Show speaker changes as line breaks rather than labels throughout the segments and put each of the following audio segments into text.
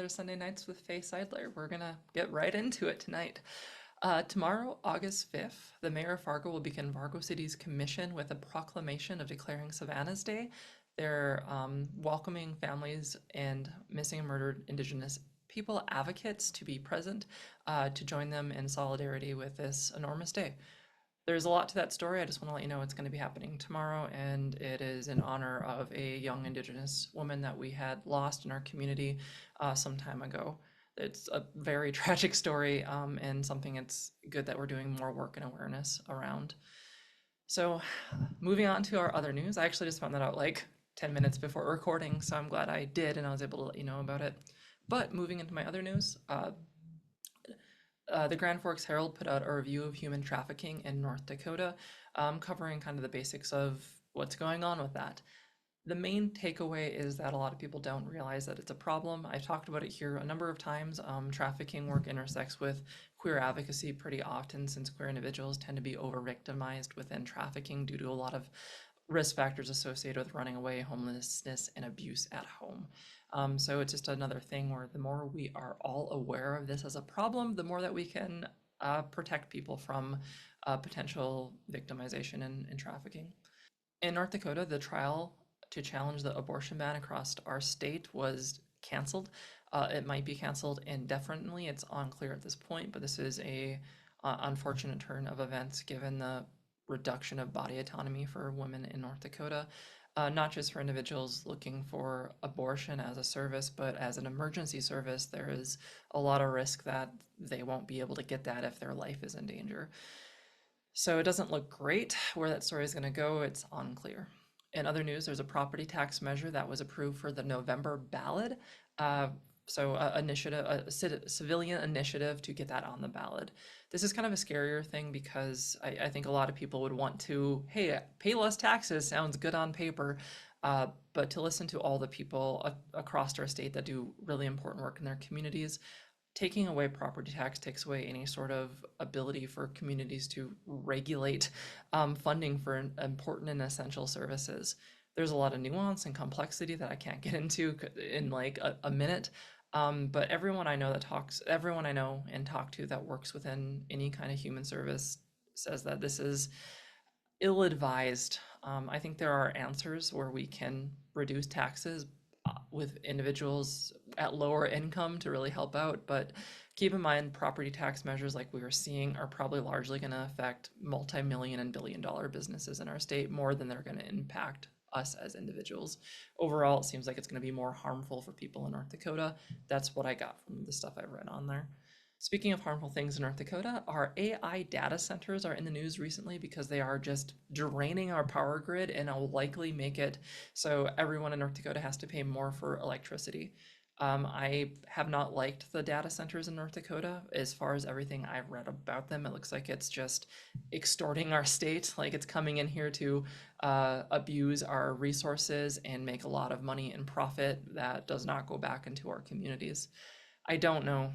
another Sunday Nights with Faye Seidler. We're gonna get right into it tonight. Tomorrow, August 5th, the mayor of Fargo will begin Fargo City's commission with a proclamation of declaring Savannah's Day. They're welcoming families and missing and murdered Indigenous people advocates to be present to join them in solidarity with this enormous day. There's a lot to that story. I just want to let you know it's going to be happening tomorrow, and it is in honor of a young Indigenous woman that we had lost in our community some time ago. It's a very tragic story, and something it's good that we're doing more work and awareness around. So, moving on to our other news, I actually just found that out like 10 minutes before recording, so I'm glad I did and I was able to let you know about it. But moving into my other news, the Grand Forks Herald put out a review of human trafficking in North Dakota, covering kind of the basics of what's going on with that. The main takeaway is that a lot of people don't realize that it's a problem. I've talked about it here a number of times. Trafficking work intersects with queer advocacy pretty often, since queer individuals tend to be over-victimized within trafficking due to a lot of risk factors associated with running away, homelessness, and abuse at home. So it's just another thing where the more we are all aware of this as a problem, the more that we can protect people from potential victimization and trafficking. In North Dakota, the trial to challenge the abortion ban across our state was canceled. It might be canceled indefinitely. It's unclear at this point, but this is a unfortunate turn of events given the reduction of body autonomy for women in North Dakota, not just for individuals looking for abortion as a service, but as an emergency service. There is a lot of risk that they won't be able to get that if their life is in danger. So it doesn't look great. Where that story is going to go, it's unclear. In other news, there's a property tax measure that was approved for the November ballot. So a civilian initiative to get that on the ballot. This is kind of a scarier thing because I think a lot of people would want to, hey, pay less taxes sounds good on paper, but to listen to all the people across our state that do really important work in their communities, taking away property tax takes away any sort of ability for communities to regulate funding for important and essential services. There's a lot of nuance and complexity that I can't get into in like a minute. But everyone I know and talk to that works within any kind of human service says that this is ill-advised. I think there are answers where we can reduce taxes with individuals at lower income to really help out, but keep in mind property tax measures like we are seeing are probably largely going to affect multi-million and billion-dollar businesses in our state more than they're going to impact us as individuals. Overall, it seems like it's going to be more harmful for people in North Dakota. That's what I got from the stuff I've read on there. Speaking of harmful things in North Dakota, our AI data centers are in the news recently because they are just draining our power grid and will likely make it so everyone in North Dakota has to pay more for electricity. I have not liked the data centers in North Dakota. As far as everything I've read about them, it looks like it's just extorting our state, like it's coming in here to abuse our resources and make a lot of money and profit that does not go back into our communities. I don't know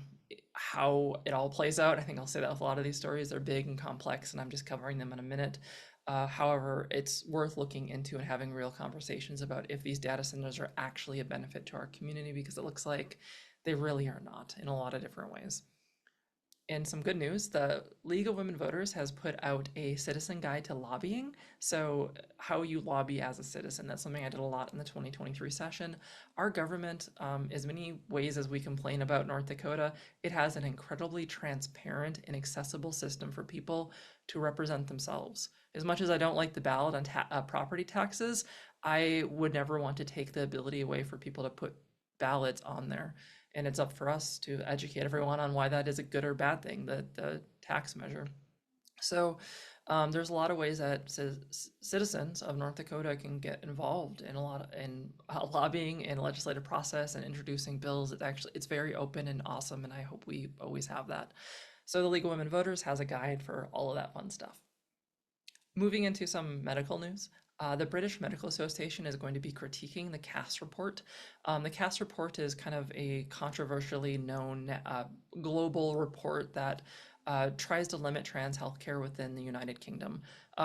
how it all plays out. I think I'll say that with a lot of these stories. They're big and complex, and I'm just covering them in a minute. However, it's worth looking into and having real conversations about if these data centers are actually a benefit to our community, because it looks like they really are not in a lot of different ways. And some good news, the League of Women Voters has put out a citizen guide to lobbying. So how you lobby as a citizen, that's something I did a lot in the 2023 session. Our government, as many ways as we complain about North Dakota, it has an incredibly transparent and accessible system for people to represent themselves. As much as I don't like the ballot on property taxes, I would never want to take the ability away for people to put ballots on there. And it's up for us to educate everyone on why that is a good or bad thing, the tax measure. So there's a lot of ways that citizens of North Dakota can get involved in lobbying and legislative process and introducing bills. It's very open and awesome, and I hope we always have that. So the League of Women Voters has a guide for all of that fun stuff. Moving into some medical news, the British Medical Association is going to be critiquing the Cass report. The Cass report is kind of a controversially known global report that tries to limit trans healthcare within the United Kingdom.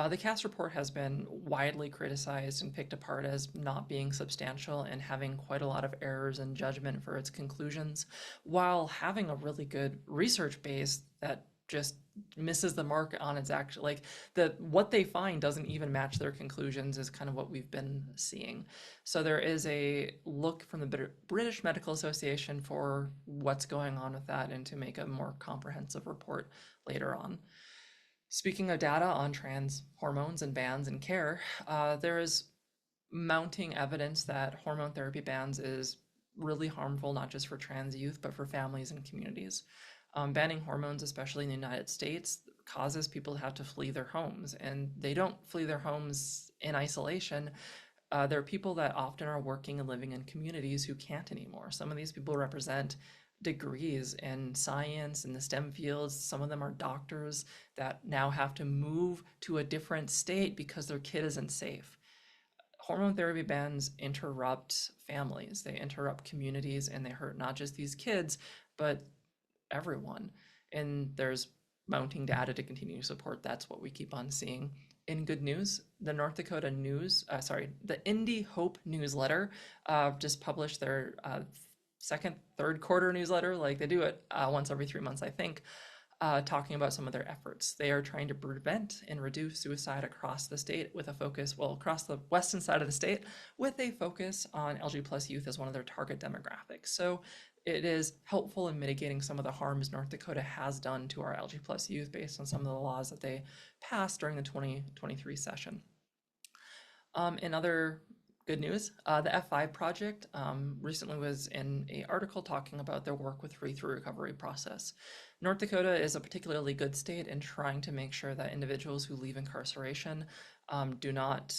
The CAS report has been widely criticized and picked apart as not being substantial and having quite a lot of errors in judgment for its conclusions, while having a really good research base that just misses the mark on its actual, like, the what they find doesn't even match their conclusions is kind of what we've been seeing. So there is a look from the British Medical Association for what's going on with that and to make a more comprehensive report later on. Speaking of data on trans hormones and bans and care, there is mounting evidence that hormone therapy bans is really harmful, not just for trans youth, but for families and communities. Banning hormones, especially in the United States, causes people to have to flee their homes, and they don't flee their homes in isolation. There are people that often are working and living in communities who can't anymore. Some of these people represent degrees in science and the STEM fields. Some of them are doctors that now have to move to a different state because their kid isn't safe. Hormone therapy bans interrupt families, they interrupt communities, and they hurt not just these kids, but everyone. And there's mounting data to continue to support that's what we keep on seeing. In good news, the North Dakota News, the Indie Hope newsletter just published their third quarter newsletter. Like, they do it once every 3 months, I think, talking about some of their efforts. They are trying to prevent and reduce suicide across the state with a focus, well, across the western side of the state, with a focus on LG plus youth as one of their target demographics. So it is helpful in mitigating some of the harms North Dakota has done to our LG plus youth based on some of the laws that they passed during the 2023 session. In other good news, the F5 project recently was in an article talking about their work with free through recovery process. North Dakota is a particularly good state in trying to make sure that individuals who leave incarceration do not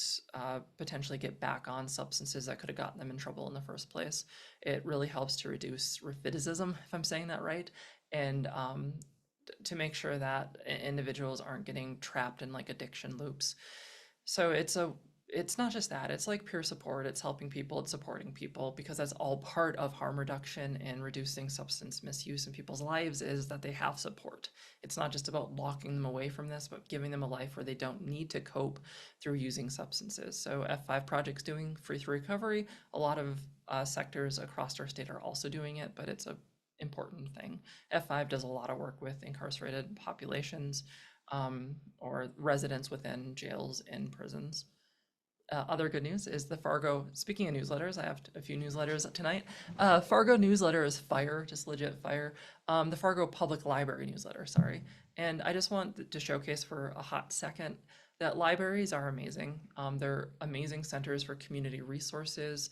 potentially get back on substances that could have gotten them in trouble in the first place. It really helps to reduce recidivism, if I'm saying that right, and to make sure that individuals aren't getting trapped in like addiction loops. So it's not just that, it's like peer support, it's helping people, it's supporting people, because that's all part of harm reduction and reducing substance misuse in people's lives, is that they have support. It's not just about locking them away from this, but giving them a life where they don't need to cope through using substances. So F5 Project's doing free through recovery. A lot of sectors across our state are also doing it, but it's a important thing. F5 does a lot of work with incarcerated populations or residents within jails and prisons. Other good news is the Fargo, speaking of newsletters, I have a few newsletters tonight. Fargo newsletter is fire, just legit fire. The Fargo Public Library newsletter, sorry. And I just want to showcase for a hot second that libraries are amazing. They're amazing centers for community resources,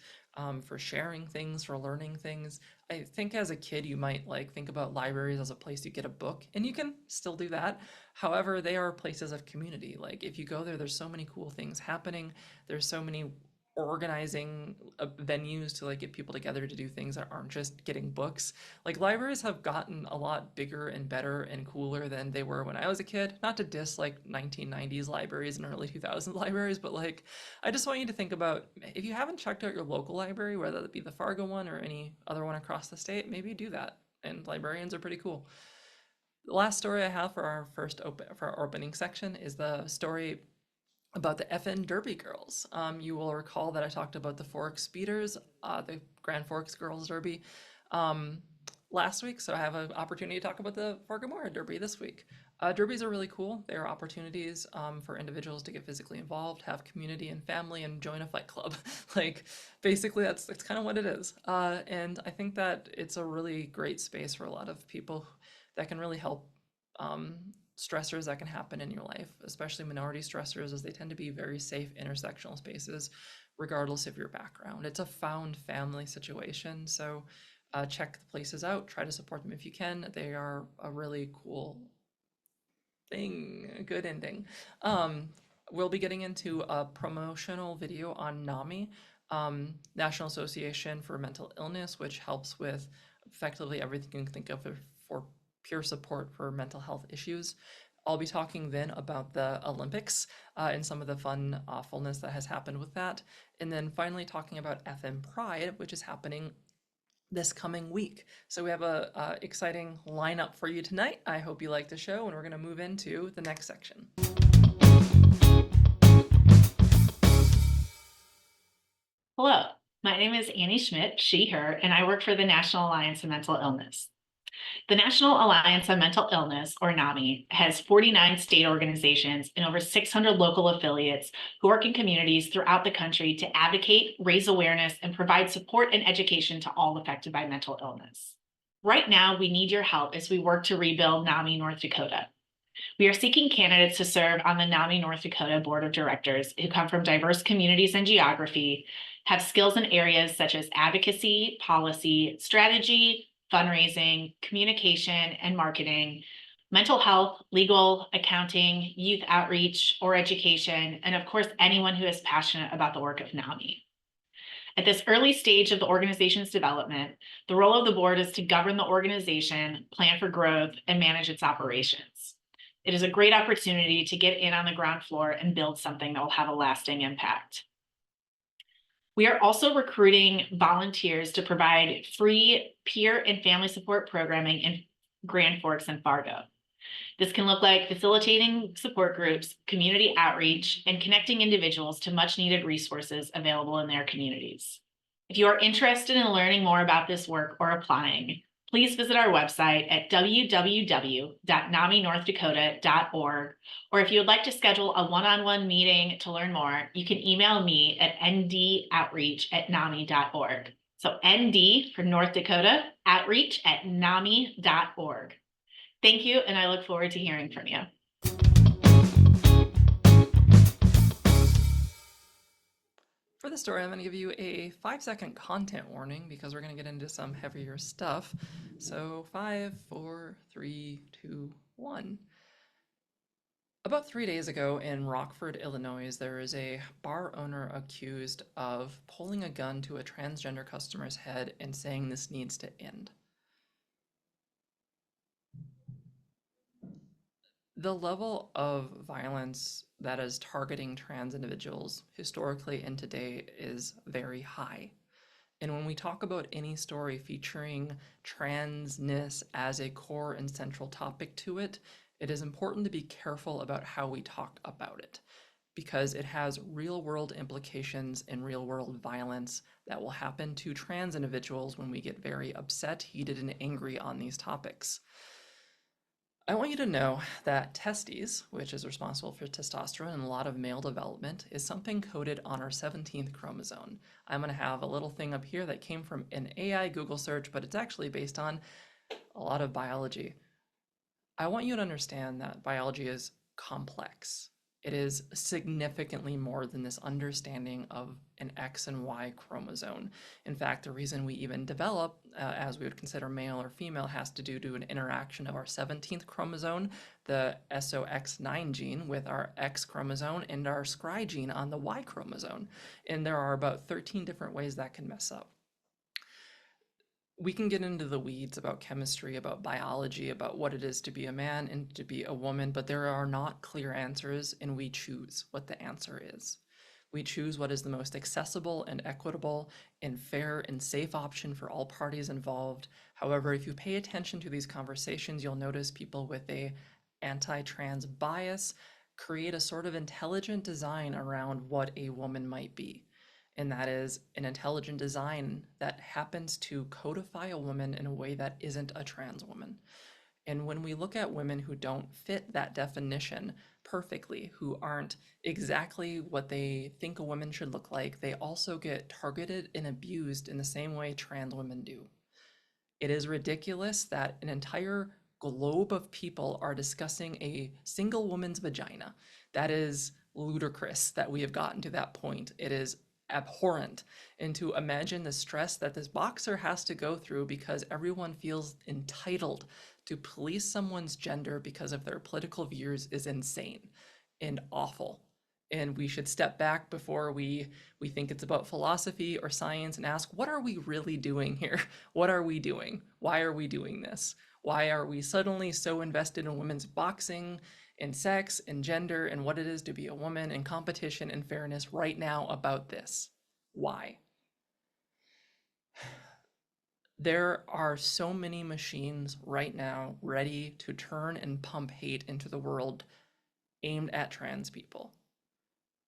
for sharing things, for learning things. I think as a kid, you might like think about libraries as a place you get a book, and you can still do that. However, they are places of community. Like, if you go there, there's so many cool things happening. There's so many organizing venues to like get people together to do things that aren't just getting books. Like, libraries have gotten a lot bigger and better and cooler than they were when I was a kid. Not to diss like 1990s libraries and early 2000s libraries, but like, I just want you to think about, if you haven't checked out your local library, whether it be the Fargo one or any other one across the state, maybe do that. And librarians are pretty cool. The last story I have for our for our opening section is the story about the FN Derby girls. You will recall that I talked about the Forks Speeders, the Grand Forks Girls Derby, last week, so I have an opportunity to talk about the Fargo-Moorhead Derby this week. Derbies are really cool. They are opportunities for individuals to get physically involved, have community and family, and join a fight club. Like, basically, that's kind of what it is. And I think that it's a really great space for a lot of people that can really help stressors that can happen in your life, especially minority stressors, as they tend to be very safe intersectional spaces, regardless of your background. It's a found family situation, so check the places out, try to support them if you can. They are a really cool thing, a good ending. We'll be getting into a promotional video on NAMI, National Association for Mental Illness, which helps with effectively everything you can think of for peer support for mental health issues. I'll be talking then about the Olympics and some of the fun awfulness that has happened with that. And then finally talking about FM Pride, which is happening this coming week. So we have a exciting lineup for you tonight. I hope you like the show, and we're going to move into the next section.
Hello, my name is Annie Schmidt, she, her, and I work for the National Alliance on Mental Illness. The National Alliance on Mental Illness, or NAMI, has 49 state organizations and over 600 local affiliates who work in communities throughout the country to advocate, raise awareness, and provide support and education to all affected by mental illness. Right now, we need your help as we work to rebuild NAMI North Dakota. We are seeking candidates to serve on the NAMI North Dakota Board of Directors who come from diverse communities and geography, have skills in areas such as advocacy, policy, strategy, fundraising, communication, and marketing, mental health, legal, accounting, youth outreach, or education, and of course, anyone who is passionate about the work of NAMI. At this early stage of the organization's development, the role of the board is to govern the organization, plan for growth, and manage its operations. It is a great opportunity to get in on the ground floor and build something that will have a lasting impact. We are also recruiting volunteers to provide free peer and family support programming in Grand Forks and Fargo. This can look like facilitating support groups, community outreach, and connecting individuals to much needed resources available in their communities. If you are interested in learning more about this work or applying, please visit our website at www.naminorthdakota.org, or if you would like to schedule a one-on-one meeting to learn more, you can email me at ndoutreach@nami.org. So ND for North Dakota, outreach@nami.org. Thank you, and I look forward to hearing from you.
For the story, I'm going to give you a 5-second content warning because we're going to get into some heavier stuff. So 5, 4, 3, 2, 1. About 3 days ago in Rockford, Illinois, there is a bar owner accused of pulling a gun to a transgender customer's head and saying this needs to end. The level of violence that is targeting trans individuals historically and today is very high. And when we talk about any story featuring transness as a core and central topic to it, it is important to be careful about how we talk about it, because it has real-world implications and real-world violence that will happen to trans individuals when we get very upset, heated, and angry on these topics. I want you to know that testes, which is responsible for testosterone and a lot of male development, is something coded on our 17th chromosome. I'm going to have a little thing up here that came from an AI Google search, but it's actually based on a lot of biology. I want you to understand that biology is complex. It is significantly more than this understanding of an X and Y chromosome. In fact, the reason we even develop, as we would consider male or female, has to do to an interaction of our 17th chromosome, the SOX9 gene, with our X chromosome and our SCRY gene on the Y chromosome. And there are about 13 different ways that can mess up. We can get into the weeds about chemistry, about biology, about what it is to be a man and to be a woman, but there are not clear answers, and we choose what the answer is. We choose what is the most accessible and equitable and fair and safe option for all parties involved. However, if you pay attention to these conversations, you'll notice people with a anti-trans bias create a sort of intelligent design around what a woman might be. And that is an intelligent design that happens to codify a woman in a way that isn't a trans woman. And when we look at women who don't fit that definition perfectly, who aren't exactly what they think a woman should look like, they also get targeted and abused in the same way trans women do. It is ridiculous that an entire globe of people are discussing a single woman's vagina. That is ludicrous that we have gotten to that point. It is abhorrent. And to imagine the stress that this boxer has to go through because everyone feels entitled to police someone's gender because of their political views is insane and awful. And we should step back before we think it's about philosophy or science and ask, what are we really doing here? What are we doing? Why are we doing this? Why are we suddenly so invested in women's boxing and sex and gender and what it is to be a woman and competition and fairness right now about this? Why? There are so many machines right now ready to turn and pump hate into the world aimed at trans people.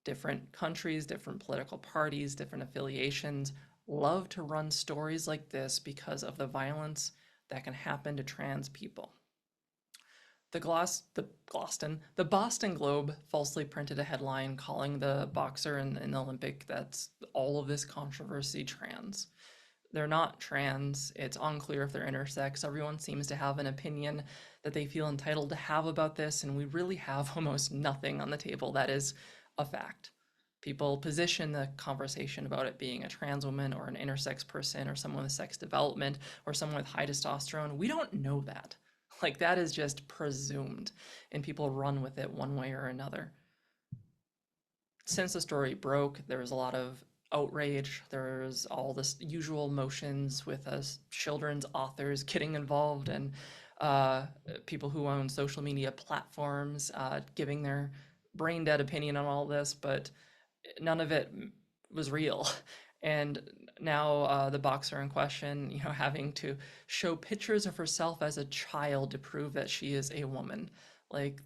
Different countries, different political parties, different affiliations love to run stories like this because of the violence that can happen to trans people. The Boston Globe falsely printed a headline calling the boxer in the Olympic that's all of this controversy trans. They're not trans. It's unclear if they're intersex. Everyone seems to have an opinion that they feel entitled to have about this, and we really have almost nothing on the table that is a fact. People position the conversation about it being a trans woman or an intersex person or someone with sex development or someone with high testosterone. We don't know that. Like, that is just presumed, and people run with it one way or another. Since the story broke, there was a lot of outrage. There's all this usual motions with us children's authors getting involved and uh, people who own social media platforms giving their brain dead opinion on all this, but none of it was real. And now the boxer in question, having to show pictures of herself as a child to prove that she is a woman. Like,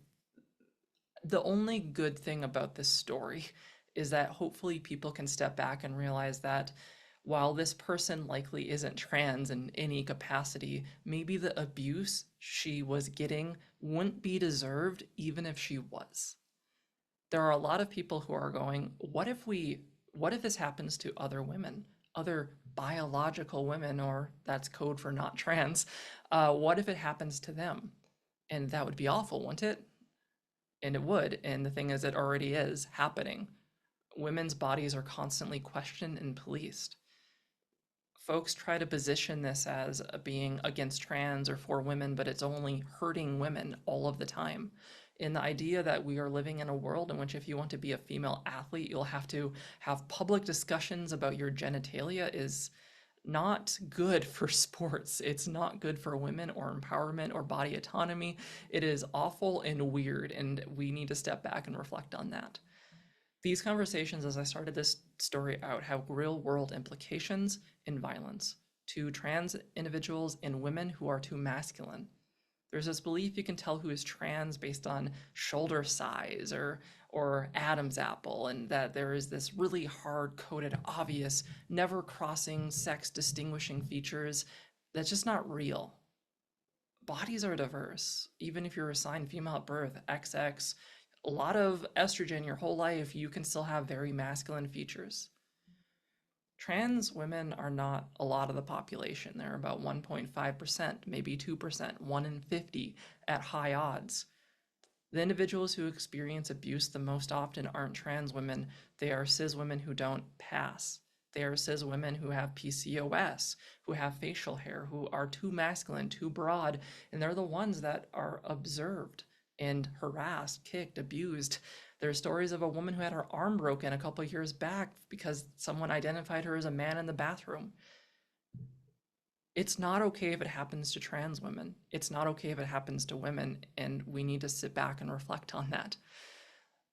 the only good thing about this story is that hopefully people can step back and realize that while this person likely isn't trans in any capacity, maybe the abuse she was getting wouldn't be deserved even if she was. There are a lot of people who are going, what if this happens to other women, other biological women, or that's code for not trans? What if it happens to them? And that would be awful, wouldn't it? And it would. And the thing is, it already is happening. Women's bodies are constantly questioned and policed. Folks try to position this as being against trans or for women, but it's only hurting women all of the time. In the idea that we are living in a world in which if you want to be a female athlete, you'll have to have public discussions about your genitalia is not good for sports. It's not good for women or empowerment or body autonomy. It is awful and weird, and we need to step back and reflect on that. These conversations, as I started this story out, have real world implications in violence to trans individuals and women who are too masculine. There's this belief you can tell who is trans based on shoulder size or Adam's apple, and that there is this really hard-coded, obvious, never crossing sex distinguishing features that's just not real. Bodies are diverse. Even if you're assigned female at birth, XX, a lot of estrogen your whole life, you can still have very masculine features. Trans women are not a lot of the population. They're about 1.5%, maybe 2%, 1 in 50 at high odds. The individuals who experience abuse the most often aren't trans women. They are cis women who don't pass. They are cis women who have PCOS, who have facial hair, who are too masculine, too broad, and they're the ones that are observed and harassed, kicked, abused. There are stories of a woman who had her arm broken a couple years back because someone identified her as a man in the bathroom. It's not okay if it happens to trans women. It's not okay if it happens to women, and we need to sit back and reflect on that.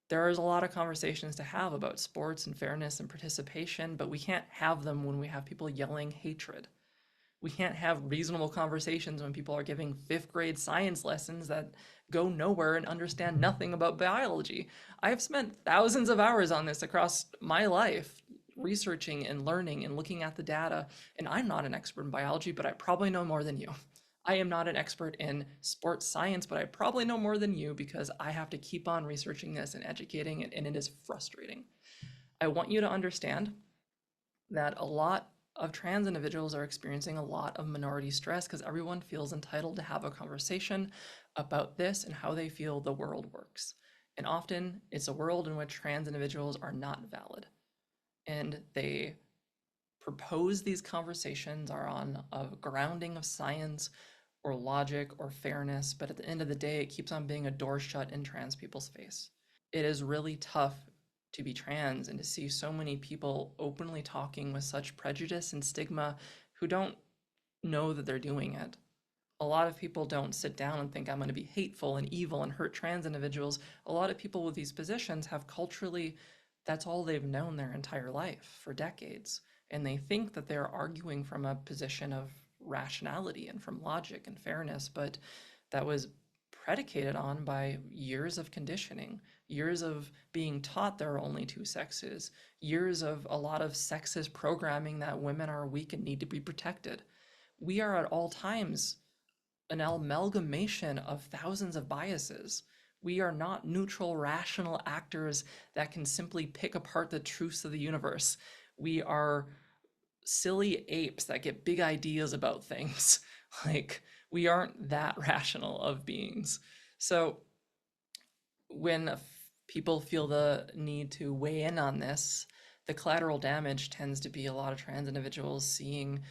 There is a lot of conversations to have about sports and fairness and participation, but we can't have them when we have people yelling hatred. We can't have reasonable conversations when people are giving fifth grade science lessons that go nowhere and understand nothing about biology. I've spent thousands of hours on this across my life, researching and learning and looking at the data, and I'm not an expert in biology, but I probably know more than you. I am not an expert in sports science, but I probably know more than you because I have to keep on researching this and educating it, and it is frustrating. I want you to understand that a lot of trans individuals are experiencing a lot of minority stress because everyone feels entitled to have a conversation about this and how they feel the world works. And often it's a world in which trans individuals are not valid. And they propose these conversations are on a grounding of science or logic or fairness, but at the end of the day, it keeps on being a door shut in trans people's face. It is really tough to be trans and to see so many people openly talking with such prejudice and stigma who don't know that they're doing it. A lot of people don't sit down and think I'm going to be hateful and evil and hurt trans individuals. A lot of people with these positions have culturally, that's all they've known their entire life for decades. And they think that they're arguing from a position of rationality and from logic and fairness, but that was predicated on by years of conditioning, years of being taught there are only two sexes, years of a lot of sexist programming that women are weak and need to be protected. We are at all times an amalgamation of thousands of biases. We are not neutral, rational actors that can simply pick apart the truths of the universe. We are silly apes that get big ideas about things. Like, we aren't that rational of beings. So, when people feel the need to weigh in on this, the collateral damage tends to be a lot of trans individuals seeing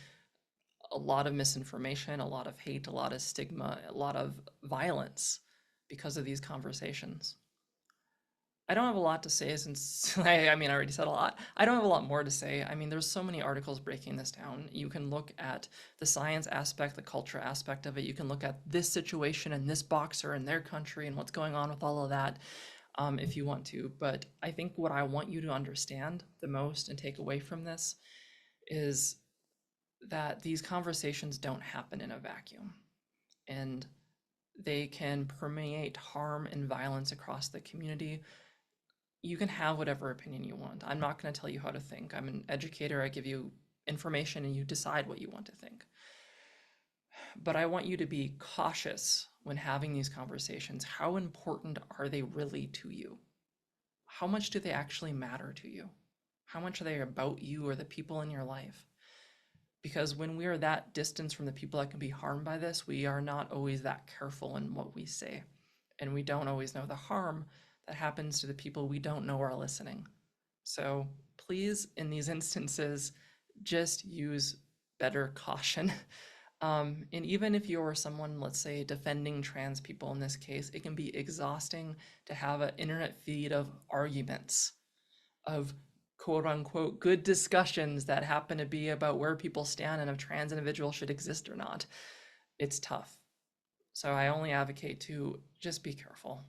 a lot of misinformation, a lot of hate, a lot of stigma, a lot of violence because of these conversations. I don't have a lot to say since I mean, I already said a lot. I don't have a lot more to say. I mean, there's so many articles breaking this down. You can look at the science aspect, the culture aspect of it. You can look at this situation and this boxer in their country and what's going on with all of that, if you want to. But I think what I want you to understand the most and take away from this is that these conversations don't happen in a vacuum, and they can permeate harm and violence across the community. You can have whatever opinion you want. I'm not going to tell you how to think. I'm an educator. I give you information and you decide what you want to think. But I want you to be cautious when having these conversations. How important are they really to you? How much do they actually matter to you? How much are they about you or the people in your life? Because when we are that distance from the people that can be harmed by this, we are not always that careful in what we say. And we don't always know the harm that happens to the people we don't know are listening. So please, in these instances, just use better caution. And even if you're someone, let's say, defending trans people in this case, it can be exhausting to have an internet feed of arguments, of quote unquote good discussions that happen to be about where people stand and if trans individuals should exist or not. It's tough. So I only advocate to just be careful.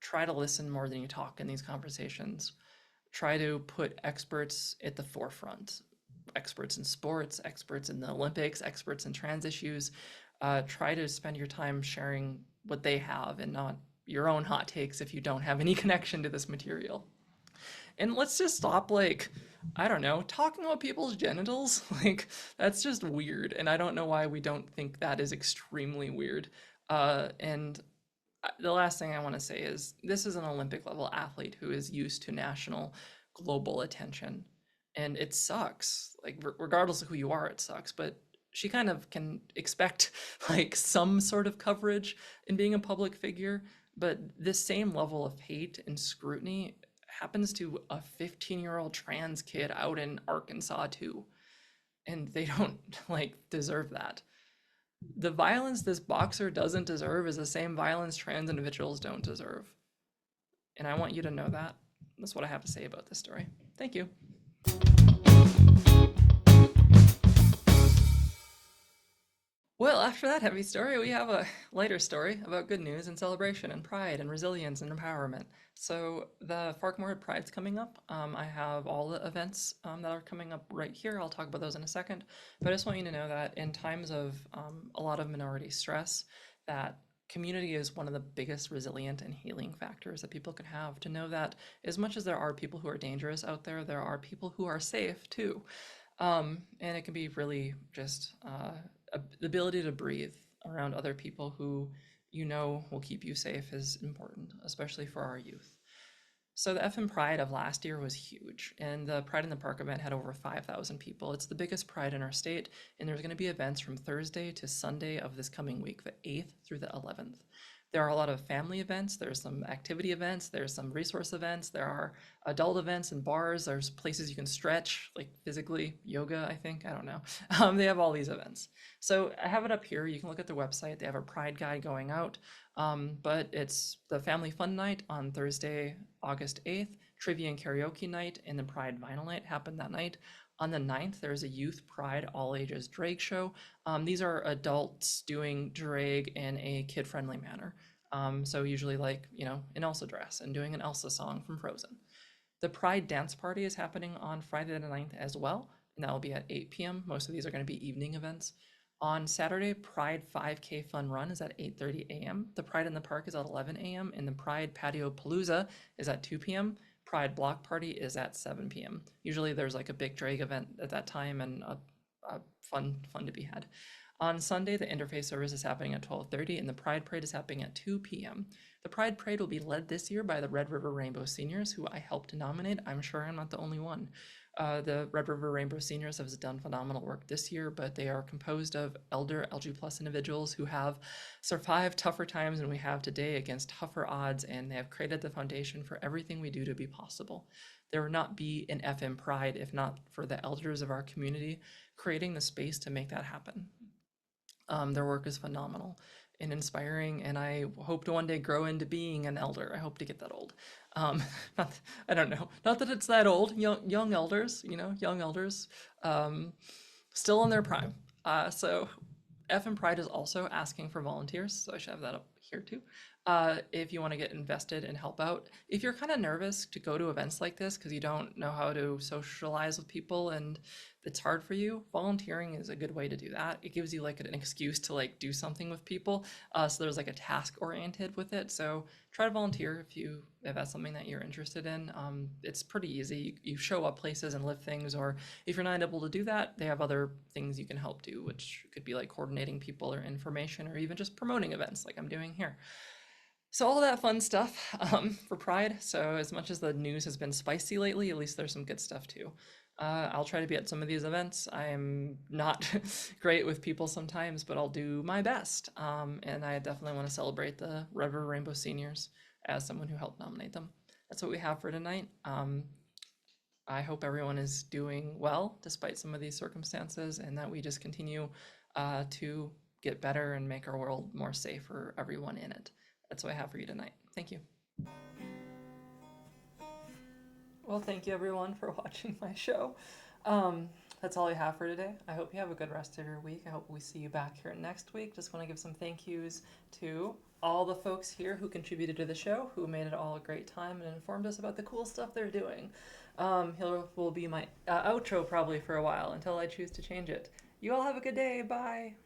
Try to listen more than you talk in these conversations. Try to put experts at the forefront. Experts in sports, experts in the Olympics, experts in trans issues. Try to spend your time sharing what they have and not your own hot takes if you don't have any connection to this material. And let's just stop, like, I don't know, talking about people's genitals. Like, that's just weird. And I don't know why we don't think that is extremely weird. And the last thing I want to say is this is an Olympic level athlete who is used to national, global attention. And it sucks. Like, regardless of who you are, it sucks. But she kind of can expect like some sort of coverage in being a public figure. But this same level of hate and scrutiny happens to a 15-year-old trans kid out in Arkansas too. And they don't like deserve that. The violence this boxer doesn't deserve is the same violence trans individuals don't deserve. And I want you to know that. That's what I have to say about this story. Thank you. Well, after that heavy story, we have a lighter story about good news and celebration and pride and resilience and empowerment. So the Fargo-Moorhead Pride's coming up. I have all the events that are coming up right here. I'll talk about those in a second. But I just want you to know that in times of a lot of minority stress, that community is one of the biggest resilient and healing factors that people can have. To know that as much as there are people who are dangerous out there, there are people who are safe too. And it can be really just the ability to breathe around other people who you know will keep you safe is important, especially for our youth. So the FM Pride of last year was huge, and the Pride in the Park event had over 5,000 people. It's the biggest Pride in our state, and there's going to be events from Thursday to Sunday of this coming week, the 8th through the 11th. There are a lot of family events, there's some activity events, there's some resource events, there are adult events and bars, there's places you can stretch, like physically, yoga, I think, I don't know. They have all these events. So I have it up here, you can look at their website, they have a Pride guide going out, but it's the Family Fun Night on Thursday, August 8th, Trivia and Karaoke Night, and the Pride Vinyl Night happened that night. On the 9th, there's a Youth Pride All Ages Drag Show. These are adults doing drag in a kid-friendly manner. So usually like, you know, an Elsa dress and doing an Elsa song from Frozen. The Pride Dance Party is happening on Friday the 9th as well, and that will be at 8 p.m. Most of these are going to be evening events. On Saturday, Pride 5K Fun Run is at 8:30 a.m. The Pride in the Park is at 11 a.m. and the Pride Patio Palooza is at 2 p.m. Pride Block Party is at 7 p.m. Usually there's like a big drag event at that time and a fun to be had. On Sunday, the interfaith service is happening at 12:30 and the Pride Parade is happening at 2 p.m. The Pride Parade will be led this year by the Red River Rainbow Seniors, who I helped to nominate. I'm sure I'm not the only one. The Red River Rainbow Seniors have done phenomenal work this year, but they are composed of elder LG+ individuals who have survived tougher times than we have today against tougher odds, and they have created the foundation for everything we do to be possible. There would not be an FM Pride if not for the elders of our community creating the space to make that happen. Their work is phenomenal and inspiring, and I hope to one day grow into being an elder. I hope to get that old. Um, not, I don't know. Not that it's that old. Young elders, young elders, still in their prime. So FM Pride is also asking for volunteers, so I should have that up here too. If you want to get invested and help out. If you're kind of nervous to go to events like this because you don't know how to socialize with people and it's hard for you, volunteering is a good way to do that. It gives you like an excuse to like do something with people. So there's like a task oriented with it. So try to volunteer if that's something that you're interested in. It's pretty easy. You show up places and lift things, or if you're not able to do that, they have other things you can help do, which could be like coordinating people or information, or even just promoting events like I'm doing here. So all that fun stuff for Pride. So as much as the news has been spicy lately, at least there's some good stuff too. I'll try to be at some of these events. I am not great with people sometimes, but I'll do my best. And I definitely want to celebrate the Red River Rainbow Seniors as someone who helped nominate them. That's what we have for tonight. I hope everyone is doing well despite some of these circumstances, and that we just continue to get better and make our world more safe for everyone in it. That's what I have for you tonight. Thank you. Well, thank you everyone for watching my show. That's all I have for today. I hope you have a good rest of your week. I hope we see you back here next week. Just want to give some thank yous to all the folks here who contributed to the show, who made it all a great time and informed us about the cool stuff they're doing. He will be my outro probably for a while until I choose to change it. You all have a good day. Bye.